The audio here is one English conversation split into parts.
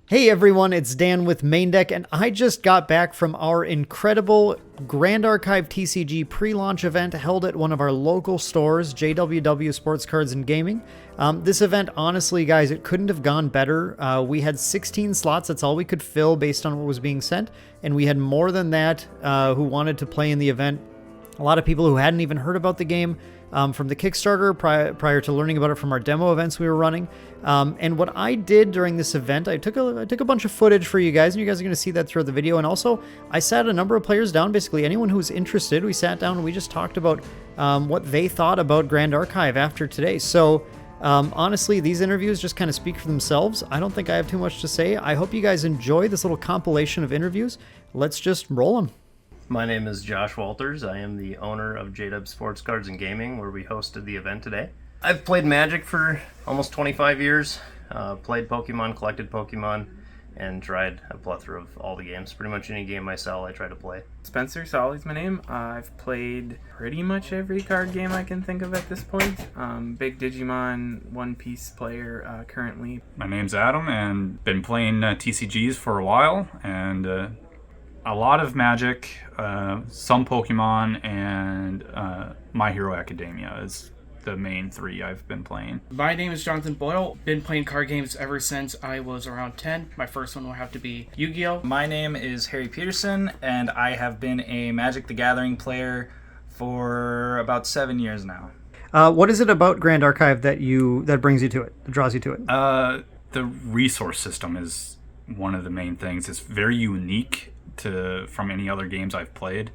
Hey everyone, it's Dan with Main Deck, and I just got back from our incredible Grand Archive TCG pre-launch event held at one of our local stores, JWW Sports Cards Gaming. This event, honestly, guys, it couldn't have gone better. We had 16 slots, that's all we could fill based on what was being sent, and we had more than that who wanted to play in the event. A lot of people who hadn't even heard about the game from the Kickstarter prior to learning about it from our demo events we were running. And what I did during this event, I took a bunch of footage for you guys, and you guys are going to see that throughout the video. And also, I sat a number of players down, basically anyone who was interested. We sat down and we just talked about what they thought about Grand Archive after today. So honestly, these interviews just kind of speak for themselves. I don't think I have too much to say. I hope you guys enjoy this little compilation of interviews. Let's just roll them. My name is Josh Wolters. I am the owner of JWW Sports Cards Gaming, where we hosted the event today. I've played Magic for almost 25 years, played Pokemon, collected Pokemon, and tried a plethora of all the games. Pretty much any game I sell, I try to play. Spencer Solly's my name. I've played pretty much every card game I can think of at this point. Big Digimon One Piece player currently. My name's Adam, and been playing TCGs for a while, and a lot of Magic, some Pokemon, and My Hero Academia is the main three I've been playing. My name is Jonathan Boyle. Been playing card games ever since I was around 10. My first one will have to be Yu-Gi-Oh! My name is Harry Peterson, and I have been a Magic the Gathering player for about 7 years now. What is it about Grand Archive that brings you to it, that draws you to it? The resource system is one of the main things. It's very unique from any other games I've played.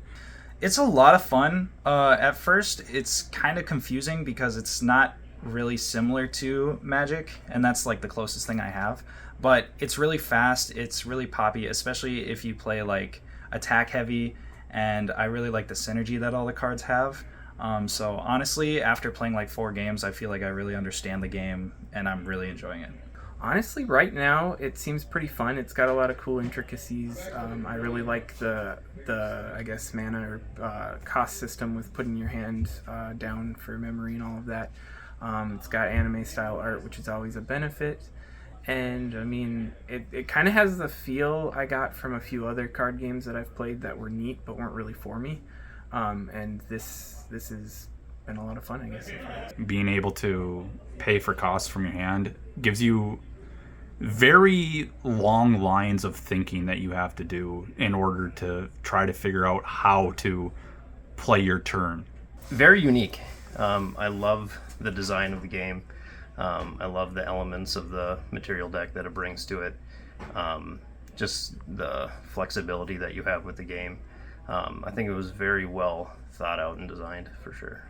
It's a lot of fun. At first, it's kind of confusing because it's not really similar to Magic, and that's like the closest thing I have. But it's really fast. It's really poppy, especially if you play like attack heavy, and I really like the synergy that all the cards have. So honestly, after playing like 4 games, I feel like I really understand the game, and I'm really enjoying it. Honestly, right now, it seems pretty fun. It's got a lot of cool intricacies. I really like the I guess, mana or cost system with putting your hand down for memory and all of that. It's got anime-style art, which is always a benefit. And, I mean, it kind of has the feel I got from a few other card games that I've played that were neat but weren't really for me. And this has been a lot of fun, I guess. Being able to pay for costs from your hand gives you very long lines of thinking that you have to do in order to try to figure out how to play your turn. Very unique. I love the design of the game. I love the elements of the material deck that it brings to it. Just the flexibility that you have with the game. I think it was very well thought out and designed, for sure.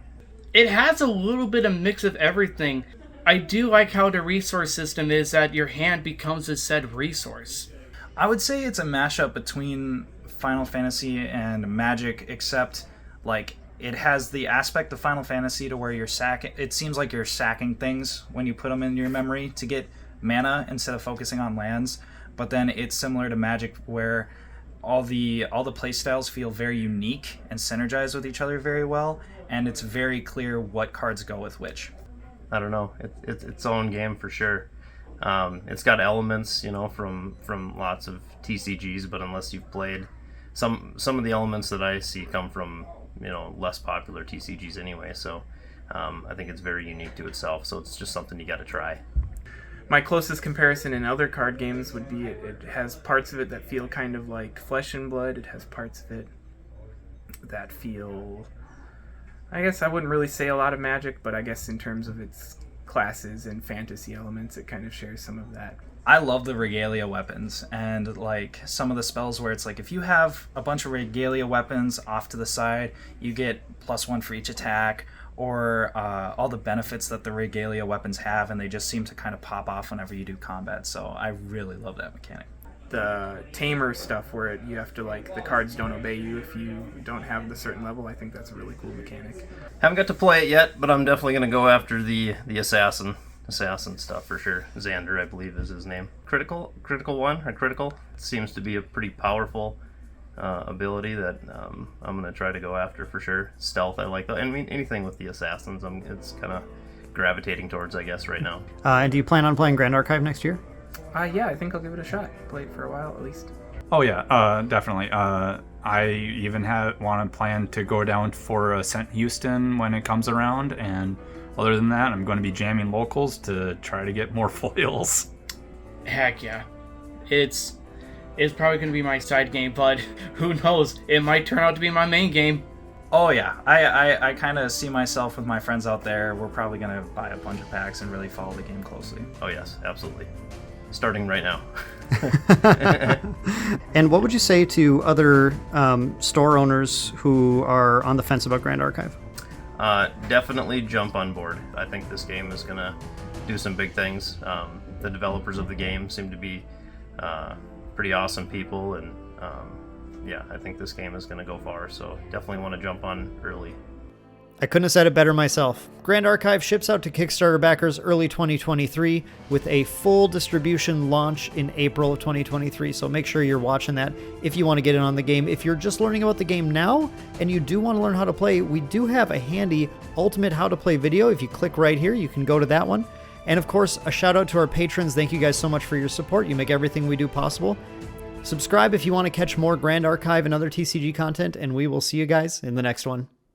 It has a little bit of mix of everything. I do like how the resource system is that your hand becomes a said resource. I would say it's a mashup between Final Fantasy and Magic, except like it has the aspect of Final Fantasy to where you're sacking. It seems like you're sacking things when you put them in your memory to get mana instead of focusing on lands. But then it's similar to Magic, where all the play styles feel very unique and synergize with each other very well, and it's very clear what cards go with which. I don't know. It's its own game for sure. It's got elements, from lots of TCGs, but unless you've played, some of the elements that I see come from, less popular TCGs anyway. So I think it's very unique to itself. So it's just something you got to try. My closest comparison in other card games would be it has parts of it that feel kind of like Flesh and Blood. It has parts of it that feel, I guess I wouldn't really say a lot of Magic, but I guess in terms of its classes and fantasy elements, it kind of shares some of that. I love the Regalia weapons, and like some of the spells where it's like if you have a bunch of Regalia weapons off to the side, you get +1 for each attack, or all the benefits that the Regalia weapons have, and they just seem to kind of pop off whenever you do combat. So I really love that mechanic. The tamer stuff where you have to, the cards don't obey you if you don't have the certain level, I think that's a really cool mechanic. Haven't got to play it yet, but I'm definitely going to go after the assassin stuff for sure. Xander, I believe, is his name. Critical one, or Critical, seems to be a pretty powerful ability that I'm gonna try to go after for sure. Stealth, I like that. I mean, anything with the assassins, it's kind of gravitating towards, I guess, right now. And do you plan on playing Grand Archive next year? Yeah, I think I'll give it a shot. Play it for a while at least. Oh yeah, definitely. I even want to plan to go down for Ascent Houston when it comes around, and other than that, I'm going to be jamming locals to try to get more foils. Heck yeah. It's probably going to be my side game, but who knows? It might turn out to be my main game. Oh yeah, I kind of see myself with my friends out there. We're probably going to buy a bunch of packs and really follow the game closely. Oh yes, absolutely. Starting right now. And what would you say to other store owners who are on the fence about Grand Archive? Definitely jump on board. I think this game is going to do some big things. The developers of the game seem to be pretty awesome people, and yeah, I think this game is going to go far, so definitely want to jump on early. I couldn't have said it better myself. Grand Archive ships out to Kickstarter backers early 2023 with a full distribution launch in April of 2023, so make sure you're watching that if you want to get in on the game. If you're just learning about the game now and you do want to learn how to play, we do have a handy Ultimate How to Play video. If you click right here, you can go to that one. And of course, a shout out to our patrons. Thank you guys so much for your support. You make everything we do possible. Subscribe if you want to catch more Grand Archive and other TCG content, and we will see you guys in the next one.